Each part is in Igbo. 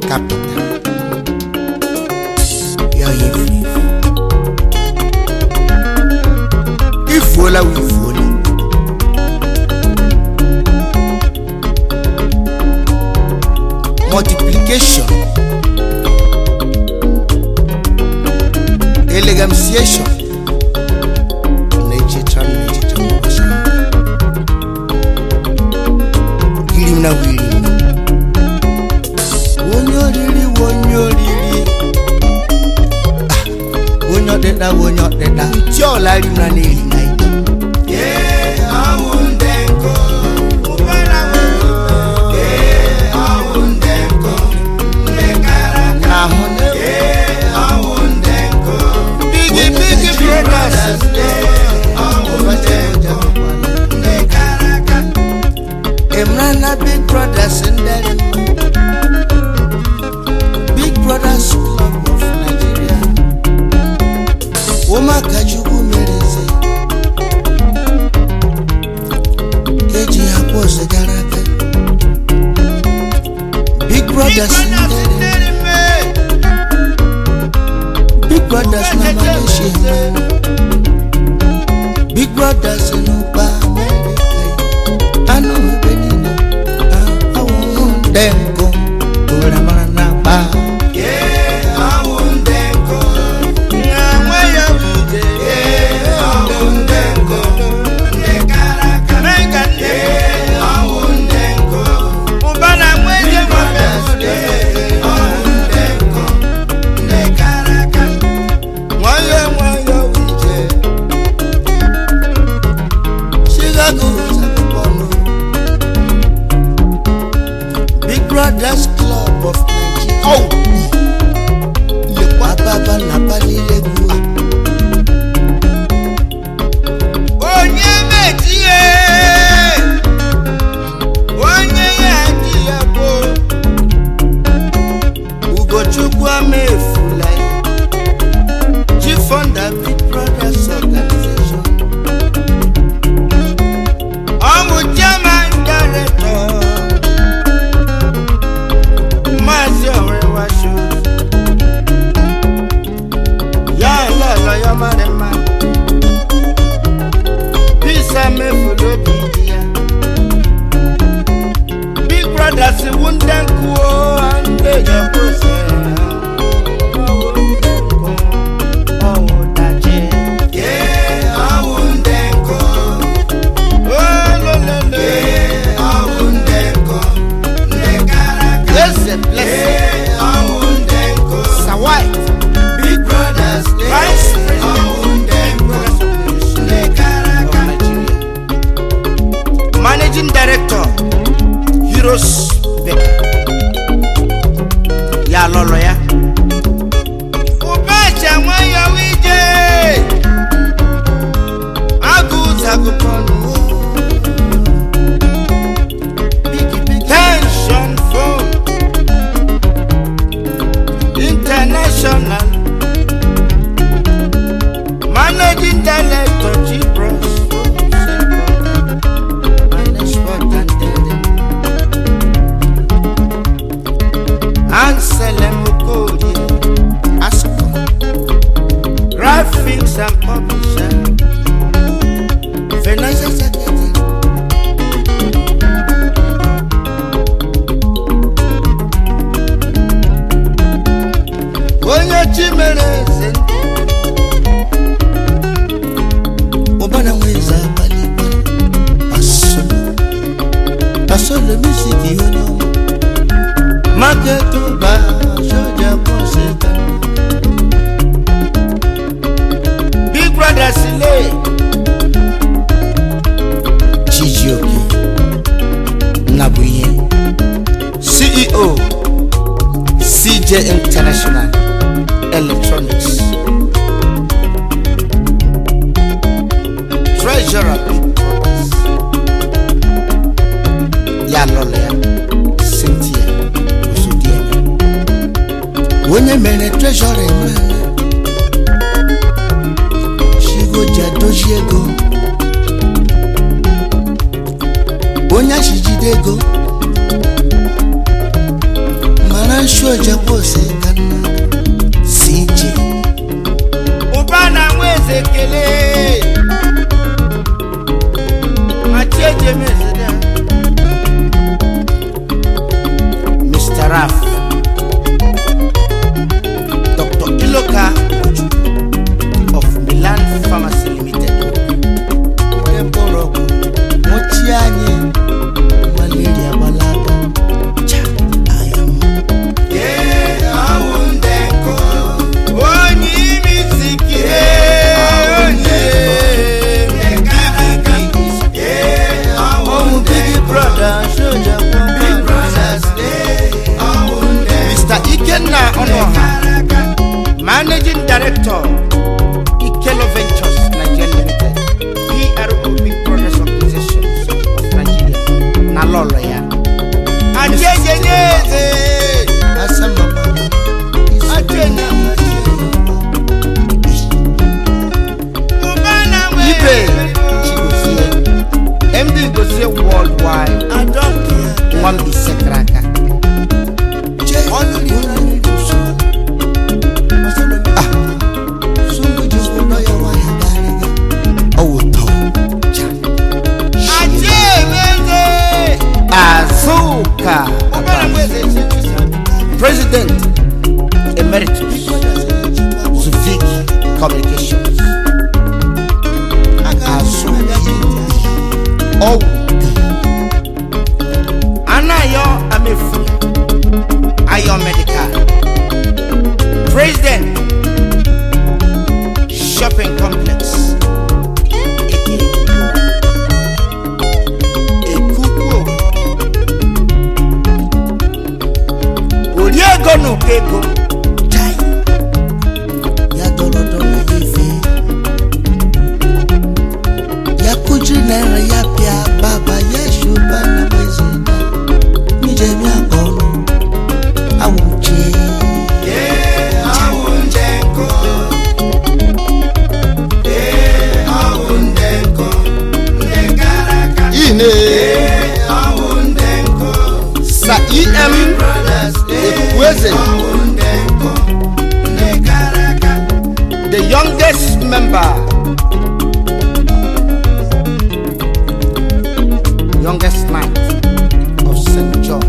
capital. Ya ifola wifola. Multiplication, elegamciation, nature gilimna wilimna wonyolili wonyodeda tiola limna nelinga Emrana Big Brothers in Delhi, Big Brothers Club of Nigeria. Oma kajugu mereze, keji hapo segaraka. Big Brothers in Delhi, Big Brothers na Malaysia, Big Brothers in Uba America. I know. Them go to the Maranapa. Yeah, I won't them go. Yeah, where you be? Yeah, I won't them go. The Caracas. Yeah, I won't them go. Ubana where you be? Yeah, I won't them go. The Caracas. Where you be? Chicago. Brothers Club of Nigeria. Oh, le papa na pali le gua. Onye metie, onye yatia bo. Ugo chukwa mefulai. Chief founder Big Brothers Organization. Omu German director. Big Brothers wouldn't go and they just Managing Director, Heroes Ya lolo ya Ubacha mwaya wije Aguza kuponu Tension Phone International Managing Director, G-Bros Anselm Okoli, Asco, Graphics and Publisher, Financial Secretary, Onye Chimereze, Obana Weza Baliba, Paso le musique yono. Maketo ba shoja poseta. Big Brothers le Chijioke Nabuye CEO CJ International Electronics Treasurer Big Brothers Ya Lolea Cynthia When you made a treasury man, she go Jadojiego. Dego Maransho Japose Kana CJ Ubana Mweze Kele Macheje Mezeda Mr. Raf Dr. Iloka of Milan Pharmacy Limited Emboro Mochianye Malaria Balada Cha ayam Awundeko Oni Miziki Oni Big brother Shoja Big brothers Mr. Ikenna Onoha Managing Director Ikelo Ventures Nigeria Limited PRO Big Brothers Organizations of Nigeria Nalolo ya Ajejenyeze Asama Ajenya Ubana Ibe Chigozie MD Gozie Worldwide I don't care Mwambi Sekraka Azuka President Emeritus Zuvik Communications Azuka Anayo Amefu Ayo Medical President Shopping Complex Gonu kego chai ya dolodo na yefe ya kujina ya pia baba Yesu bana mwezi nije miakono awuche awunjeko awundeko ndekaraka ine awundeko sa em the youngest member, youngest knight of St. John.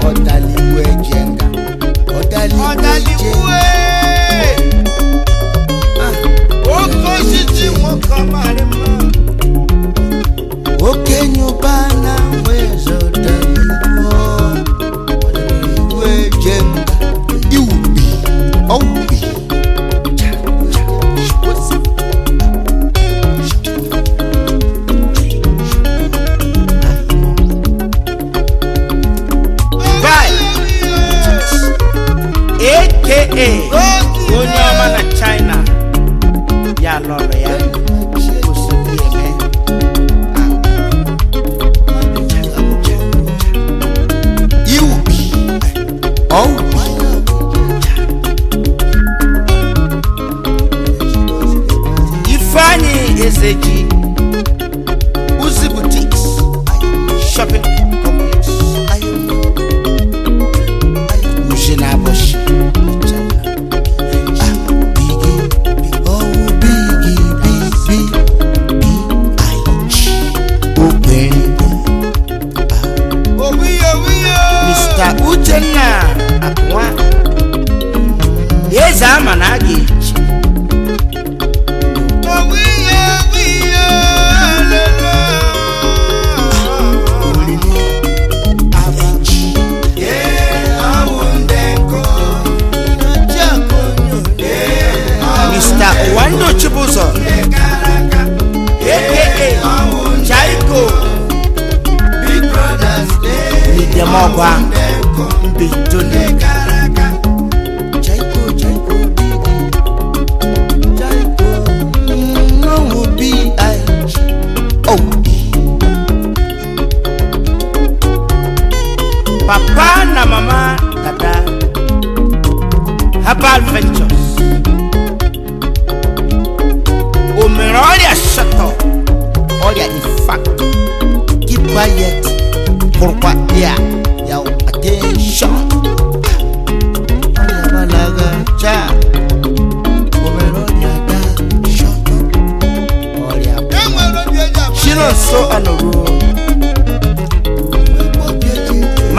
Odaliwe Jenga. Odaliwe. Okosiji mokamarema. Okay, nyubana wezo daliwo Wejenga Iubi Obi Bye AKA Onyama na China Ya lolo ya Ifani Ezeji Uzi Boutiques Shopping Complex Mujina Bosch Mr. Uchenna Akwa Yeza Managi Mr. Wando Chibuzo AKA Chaiko Big Brothers Nidemogwa Mbituni Chaiko No B.I.G. Papa na mama dada Herbal Ventures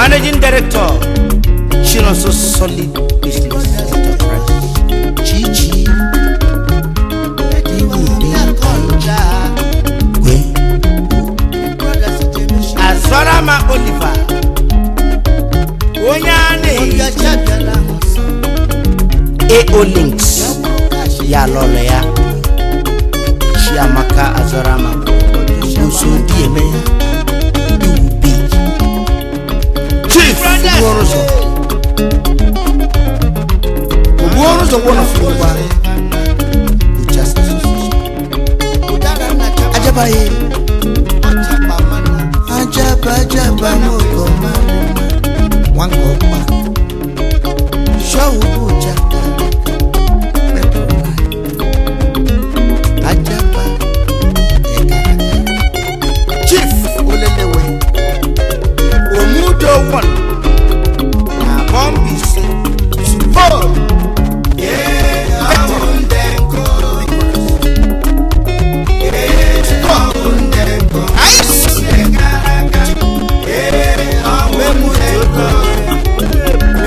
Managing Director, Chinoso Solid Business Enterprise. Chichi. Azorama Oliver. Onyane. AO Links. Ya lolo ya. Chiamaka Azorama. Uso dieme. Ubi. Chief Uworoso. Uworoso one of you. Ajabaye. Ajaba mokoma. Wangopa. Show buja. Ajaba. Chief Olelewe. Omudo one. Na bombi si. Support. Yeah, Amundenko. Yeah, Amundenko. Ice.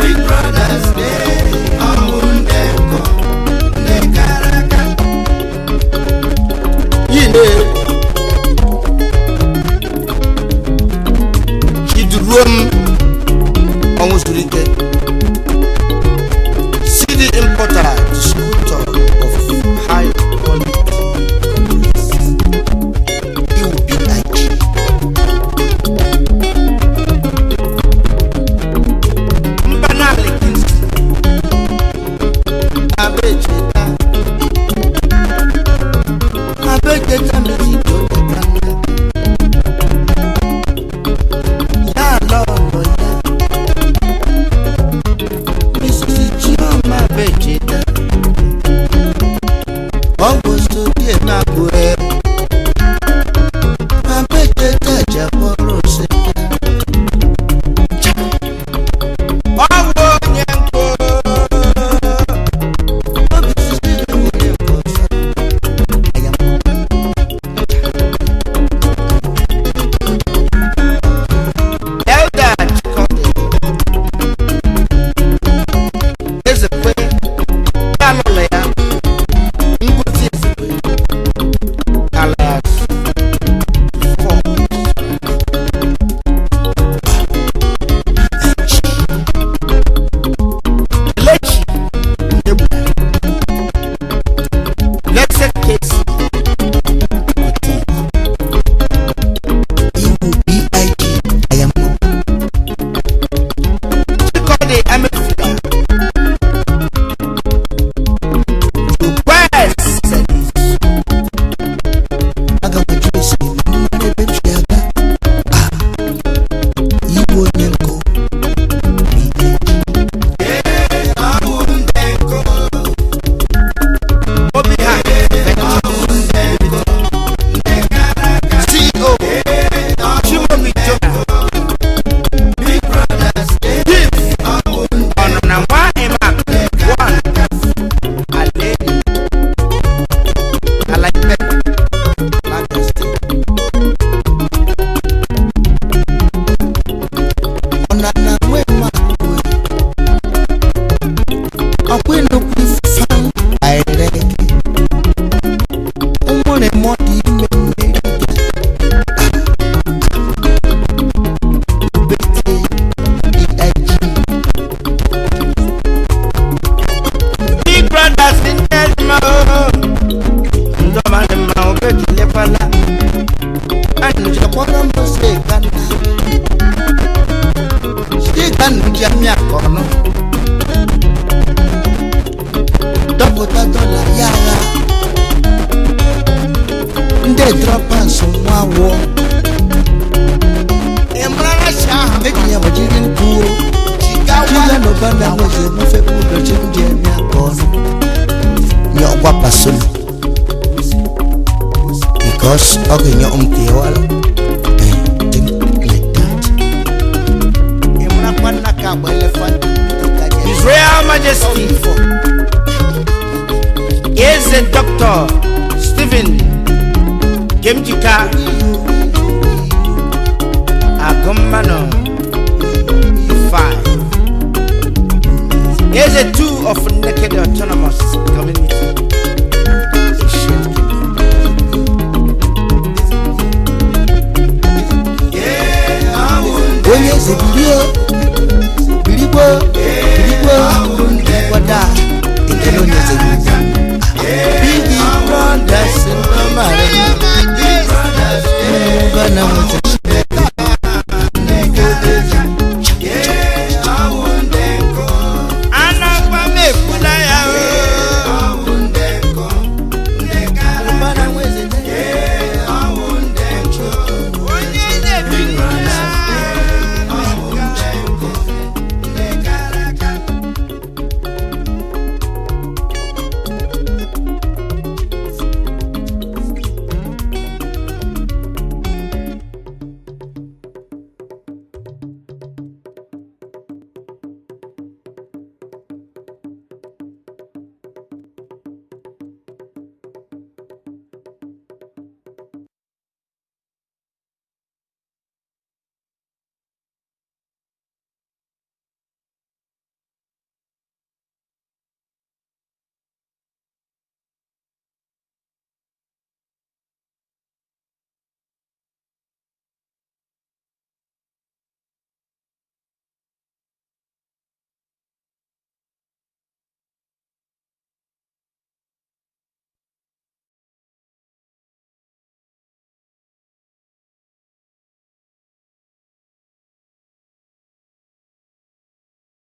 Big Brothers Day. Amundenko. Nekaraka. Yine. Room almost deleted. CD importer, distributor of high quality. UBIG. Mbanale Kinsi. Abejeta. Abejeta mezito. Because okay, your own like that. His Royal Majesty is a Dr. Stephen Kemjika Agumano 5. Here's a 2 of Naked Autonomous Community. Onye zebilio biligbo wada ekele onye zebilio Big brothers in the matter.